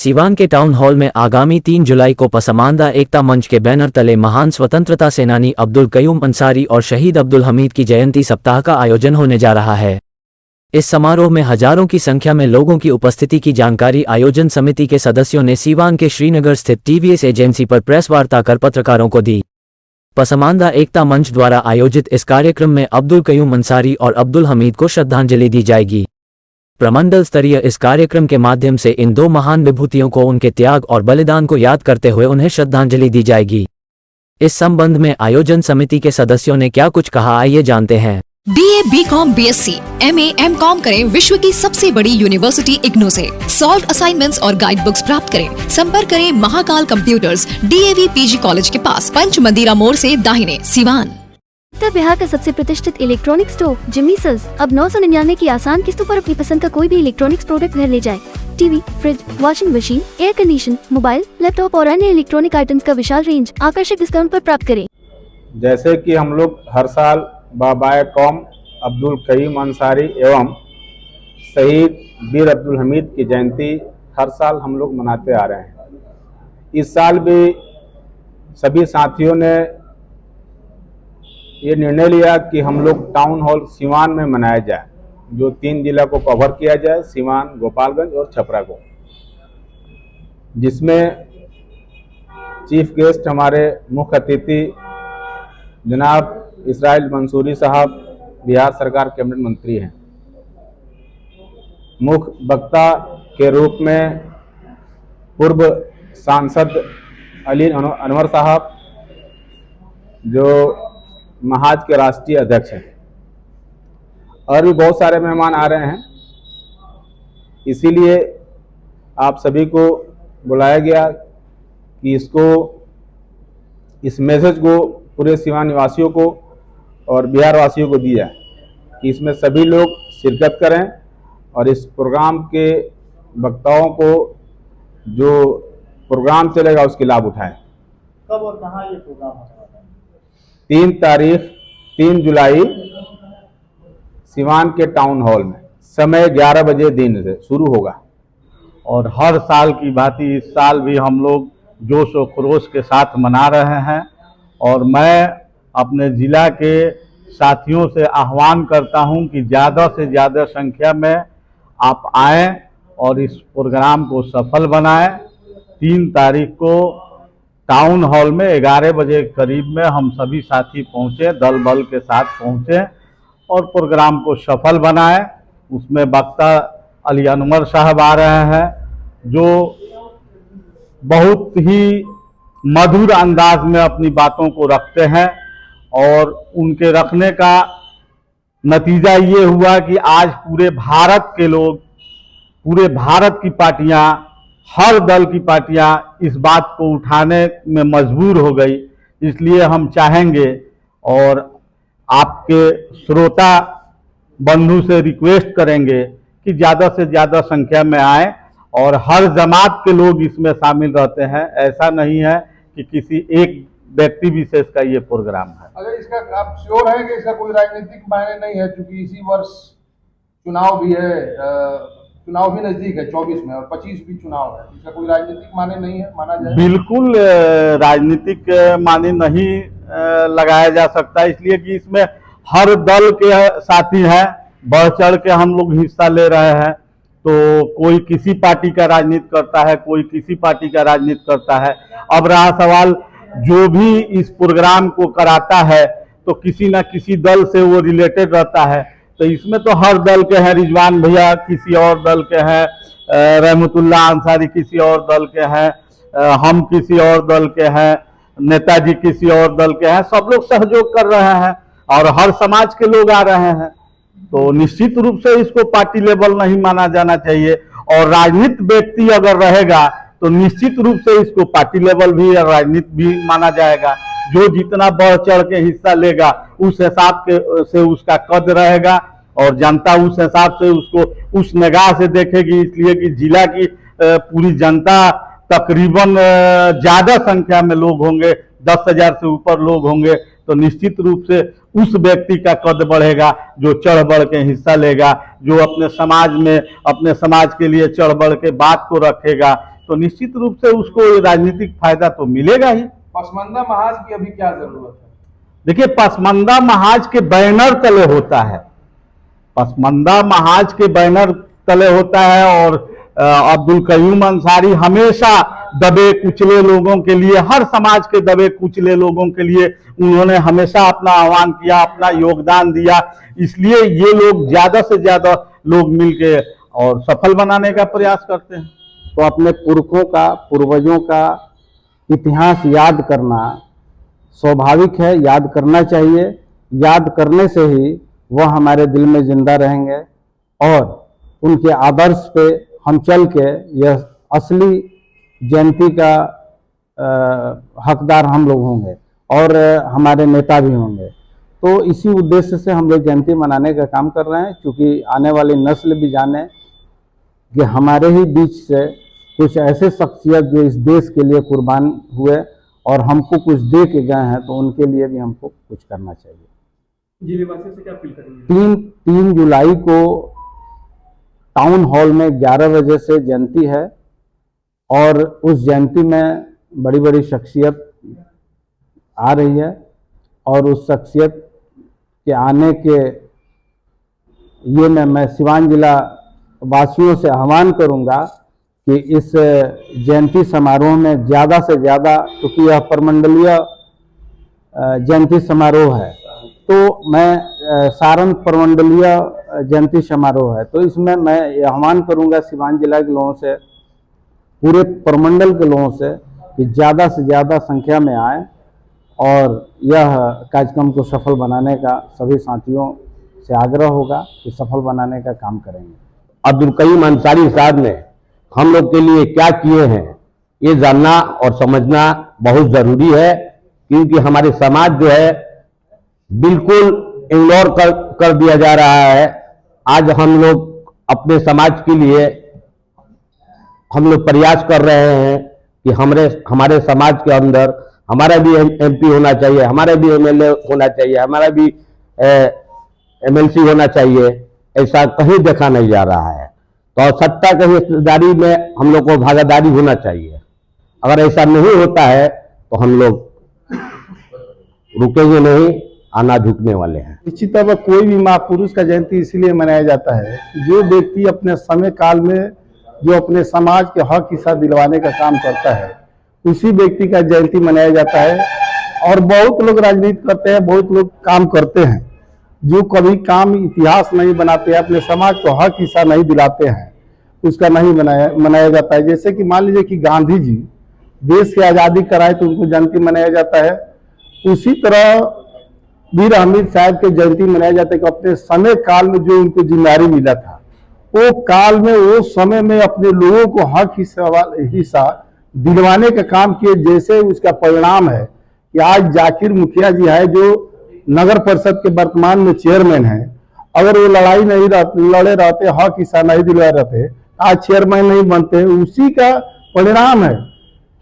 सीवान के town hall में आगामी 3 जुलाई को पसमानदा एकता मंच के बैनर तले महान स्वतंत्रता सेनानी अब्दुल कयूम अंसारी और शहीद अब्दुल हमीद की जयंती सप्ताह का आयोजन होने जा रहा है। इस समारोह में हजारों की संख्या में लोगों की उपस्थिति की जानकारी आयोजन समिति के सदस्यों ने सीवान के श्रीनगर स्थित टीवीएस एजेंसी पर प्रेस वार्ता कर पत्रकारों को दी। पसमानदा एकता मंच द्वारा आयोजित इस कार्यक्रम में अब्दुल कयूम अंसारी और अब्दुल हमीद को श्रद्धांजलि दी जाएगी। प्रमंडल स्तरीय इस कार्यक्रम के माध्यम से इन दो महान विभूतियों को उनके त्याग और बलिदान को याद करते हुए उन्हें श्रद्धांजलि दी जाएगी। इस संबंध में आयोजन समिति के सदस्यों ने क्या कुछ कहा, आइए जानते हैं। BA, BCom, BSc, MA, MCom करें विश्व की सबसे बड़ी यूनिवर्सिटी इग्नू से। सॉल्व असाइनमेंट्स और गाइड बुक्स प्राप्त करें। संपर्क करें Mahakal computers, DAV PG college के पास, पंच मंदिरा मोड़ से दाहिने, सीवान। उत्तर बिहार का सबसे प्रतिष्ठित इलेक्ट्रॉनिक स्टोर जिमीसल्स अब 999 की आसान किस्तों पर अपनी पसंद का कोई भी इलेक्ट्रॉनिक्स प्रोडक्ट घर ले जाए। TV, fridge, washing machine, air condition, mobile, laptop और अन्य इलेक्ट्रॉनिक आइटम्स का विशाल रेंज आकर्षक डिस्काउंट पर प्राप्त करें। जैसे कि हम लोग हर साल बाबाए कौम अब्दुल कयूम अंसारी एवं शहीद वीर अब्दुल हमीद की जयंती हर साल हम लोग मनाते आ रहे हैं। इस साल भी सभी साथियों ने ये निर्णय लिया कि हम लोग टाउन हॉल सीवान में मनाया जाए, जो 3 जिला को कवर किया जाए, सीवान, गोपालगंज और छपरा को, जिसमें चीफ गेस्ट हमारे मुख्य अतिथि जनाब इसराइल मंसूरी साहब बिहार सरकार कैबिनेट मंत्री हैं। मुख्य वक्ता के रूप में पूर्व सांसद अली अनवर साहब, जो महाज के राष्ट्रीय अध्यक्ष हैं, और भी बहुत सारे मेहमान आ रहे हैं। इसीलिए आप सभी को बुलाया गया कि इस मैसेज को पूरे सीवान निवासियों को और बिहार वासियों को दिया कि इसमें सभी लोग शिरकत करें और इस प्रोग्राम के वक्ताओं को जो प्रोग्राम चलेगा उसके लाभ उठाएं। कब और कहाँ ये प्रोग्राम होगा? 3 जुलाई सीवान के टाउन हॉल में, समय 11 बजे दिन से शुरू होगा। और हर साल की भांति इस साल भी हम लोग जोश और खरोश के साथ मना रहे हैं। और मैं अपने ज़िला के साथियों से आह्वान करता हूं कि ज़्यादा से ज़्यादा संख्या में आप आएं और इस प्रोग्राम को सफल बनाएं। 3 तारीख को टाउन हॉल में 11 बजे करीब में हम सभी साथी पहुँचे, दल बल के साथ पहुँचे और प्रोग्राम को सफल बनाएं। उसमें वक्ता अली अनवर साहब आ रहे हैं, जो बहुत ही मधुर अंदाज में अपनी बातों को रखते हैं, और उनके रखने का नतीजा ये हुआ कि आज पूरे भारत के लोग, पूरे भारत की पार्टियां, हर दल की पार्टियां इस बात को उठाने में मजबूर हो गई। इसलिए हम चाहेंगे और आपके श्रोता बंधु से रिक्वेस्ट करेंगे कि ज़्यादा से ज़्यादा संख्या में आएं, और हर जमात के लोग इसमें शामिल रहते हैं। ऐसा नहीं है कि किसी एक व्यक्ति विशेष का ये प्रोग्राम है। अगर इसका आप श्योर हैं कि इसका कोई राजनीतिक मायने नहीं है, क्योंकि इसी वर्ष चुनाव भी है, चुनाव भी नजदीक है 24 में और 25 भी चुनाव है, इसका कोई राजनीतिक माने नहीं है माना जाए? बिल्कुल राजनीतिक माने नहीं लगाया जा सकता, इसलिए कि इसमें हर दल के साथी हैं, बढ़ चढ़ के हम लोग हिस्सा ले रहे हैं। तो कोई किसी पार्टी का राजनीति करता है, कोई किसी पार्टी का राजनीति करता है। अब रहा सवाल, जो भी इस प्रोग्राम को कराता है तो किसी न किसी दल से वो रिलेटेड रहता है। तो इसमें तो हर दल के हैं, रिजवान भैया किसी और दल के हैं, रहमतुल्लाह अंसारी किसी और दल के हैं, हम किसी और दल के हैं, नेताजी किसी और दल के हैं। सब लोग सहयोग कर रहे हैं और हर समाज के लोग आ रहे हैं। तो निश्चित रूप से इसको पार्टी लेवल नहीं माना जाना चाहिए, और राजनीतिक व्यक्ति अगर रहेगा तो निश्चित रूप से इसको पार्टी लेवल भी और राजनीति भी माना जाएगा। जो जितना बढ़ चढ़ के हिस्सा लेगा उस हिसाब से उसका कद रहेगा, और जनता उस हिसाब से उसको उस निगाह से देखेगी। इसलिए कि जिला की पूरी जनता तकरीबन ज़्यादा संख्या में लोग होंगे 10,000 से ऊपर लोग होंगे तो निश्चित रूप से उस व्यक्ति का कद बढ़ेगा जो चढ़ बढ़ के हिस्सा लेगा, जो अपने समाज में अपने समाज के लिए चढ़ बढ़ के बात को रखेगा, तो निश्चित रूप से उसको राजनीतिक फायदा तो मिलेगा ही। पसमानदा महाज की अभी क्या जरूरत है? देखिए, पसमानदा महाज के बैनर तले होता है, पसमानदा महाज के बैनर तले होता है। और अब्दुल कयूम अंसारी हमेशा दबे कुचले लोगों के लिए, हर समाज के दबे कुचले लोगों के लिए उन्होंने हमेशा अपना आह्वान किया, अपना योगदान दिया। इसलिए ये लोग ज्यादा से ज्यादा लोग मिलके और सफल बनाने का प्रयास करते हैं। तो अपने पुरखों का, पूर्वजों का इतिहास याद करना स्वाभाविक है, याद करना चाहिए। याद करने से ही वह हमारे दिल में जिंदा रहेंगे और उनके आदर्श पे हम चल के यह असली जयंती का हकदार हम लोग होंगे और हमारे नेता भी होंगे। तो इसी उद्देश्य से हम लोग जयंती मनाने का काम कर रहे हैं, क्योंकि आने वाली नस्ल भी जाने कि हमारे ही बीच से कुछ ऐसे शख्सियत जो इस देश के लिए कुर्बान हुए और हमको कुछ दे के गए हैं, तो उनके लिए भी हमको कुछ करना चाहिए। जिलेवासियों से क्या अपील करेंगे? 3 जुलाई को टाउन हॉल में 11 बजे से जयंती है और उस जयंती में बड़ी बड़ी शख्सियत आ रही है और उस शख्सियत के आने के ये मैं सिवान जिला वासियों से आह्वान करूंगा कि इस जयंती समारोह में ज़्यादा से ज़्यादा, क्योंकि यह प्रमंडलीय जयंती समारोह है, तो मैं सारण प्रमंडलीय जयंती समारोह है, तो इसमें मैं ये आह्वान करूंगा सिवान जिला के लोगों से, पूरे प्रमंडल के लोगों से कि ज़्यादा से ज़्यादा संख्या में आए और यह कार्यक्रम को सफल बनाने का सभी साथियों से आग्रह होगा कि सफल बनाने का काम करेंगे। अब्दुल कयूम अंसारी साहब ने हम लोग के लिए क्या किए हैं ये जानना और समझना बहुत ज़रूरी है, क्योंकि हमारे समाज जो है बिल्कुल इग्नोर कर दिया जा रहा है। आज हम लोग अपने समाज के लिए हम लोग प्रयास कर रहे हैं कि हमारे समाज के अंदर हमारा भी एमपी होना चाहिए, हमारा भी एमएलए होना चाहिए, हमारा भी एमएलसी होना चाहिए। ऐसा कहीं देखा नहीं जा रहा है, तो सत्ता की हिस्सेदारी में हम लोग को भागीदारी होना चाहिए। अगर ऐसा नहीं होता है तो हम लोग रुकेंगे नहीं, आना झुकने वाले हैं। निश्चित तौर पर कोई भी महापुरुष का जयंती इसलिए मनाया जाता है कि जो व्यक्ति अपने समय काल में जो अपने समाज के हक हिस्सा दिलवाने का काम करता है, उसी व्यक्ति का जयंती मनाया जाता है। और बहुत लोग राजनीति करते हैं, बहुत लोग काम करते हैं जो कभी काम इतिहास नहीं बनाते हैं, अपने समाज को हक हिस्सा नहीं दिलाते हैं, उसका नहीं मनाया जाता है। जैसे कि मान लीजिए कि गांधी जी देश की आज़ादी कराए तो उनको जयंती मनाया जाता है, उसी तरह वीर हामिद साहब के जयंती मनाया जाता है कि अपने समय काल में जो उनको जिम्मेदारी मिला था, वो काल में वो समय में अपने लोगों को हक हिस्सा दिलवाने का काम किए। जैसे उसका परिणाम है कि आज जाकिर मुखिया जी है जो नगर परिषद के वर्तमान में चेयरमैन हैं, अगर वो लड़ाई नहीं लड़े रहते, हक हिस्सा नहीं दिलवाए रहते, आज चेयरमैन नहीं बनते। उसी का परिणाम है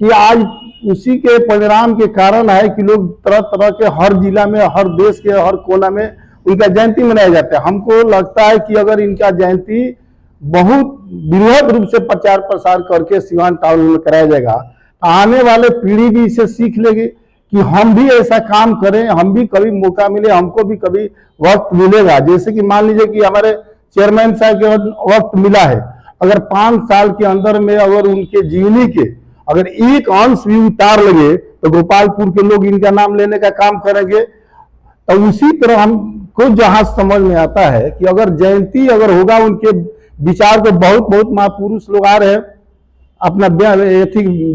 कि आज उसी के परिणाम के कारण है कि लोग तरह तरह के हर जिला में, हर देश के हर कोना में उनका जयंती मनाया जाता है। हमको लगता है कि अगर इनका जयंती बहुत बृहद रूप से प्रचार प्रसार करके सिवान टाउन में कराया जाएगा, आने वाले पीढ़ी भी इसे सीख लेगी कि हम भी ऐसा काम करें, हम भी कभी मौका मिले, हमको भी कभी वक्त मिलेगा। जैसे कि मान लीजिए कि हमारे चेयरमैन साहब के वक्त मिला है, अगर 5 साल के अंदर में अगर उनके जीवनी के अगर एक अंश भी उतार लगे तो गोपालपुर के लोग इनका नाम लेने का काम करेंगे। तो उसी तरह हमको जहां समझ में आता है कि अगर जयंती अगर होगा, उनके विचार को बहुत महापुरुष लोग आ रहे हैं, अपना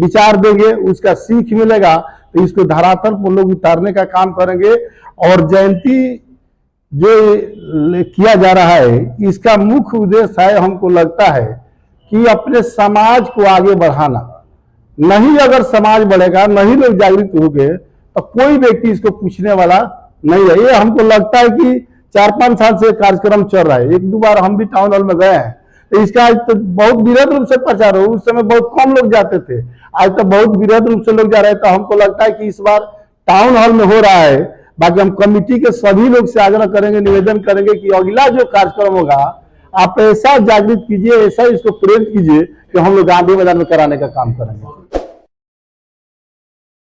विचार देंगे, उसका सीख मिलेगा, तो इसको धरातल पर लोग उतारने का काम करेंगे। और जयंती जो किया जा रहा है, इसका मुख्य उद्देश्य है, हमको लगता है कि अपने समाज को आगे बढ़ाना। नहीं अगर समाज बढ़ेगा, नहीं लोग जागृत होंगे, तो कोई व्यक्ति इसको पूछने वाला नहीं है। ये हमको लगता है कि 4-5 साल से कार्यक्रम चल रहा है। 1-2 बार हम भी टाउन हॉल में गए हैं, तो इसका आज तो बहुत वृहद रूप से प्रचार हो। उस समय बहुत कम लोग जाते थे, आज तो बहुत वृहद रूप से लोग जा रहे हैं। तो हमको लगता है कि इस बार टाउन हॉल में हो रहा है। बाकी हम कमिटी के सभी लोग से आग्रह करेंगे, निवेदन करेंगे कि अगला जो कार्यक्रम होगा आप ऐसा जागृत कीजिए, ऐसा इसको प्रेरित कीजिए कि हम लोग गांधी मैदान में कराने का काम करेंगे।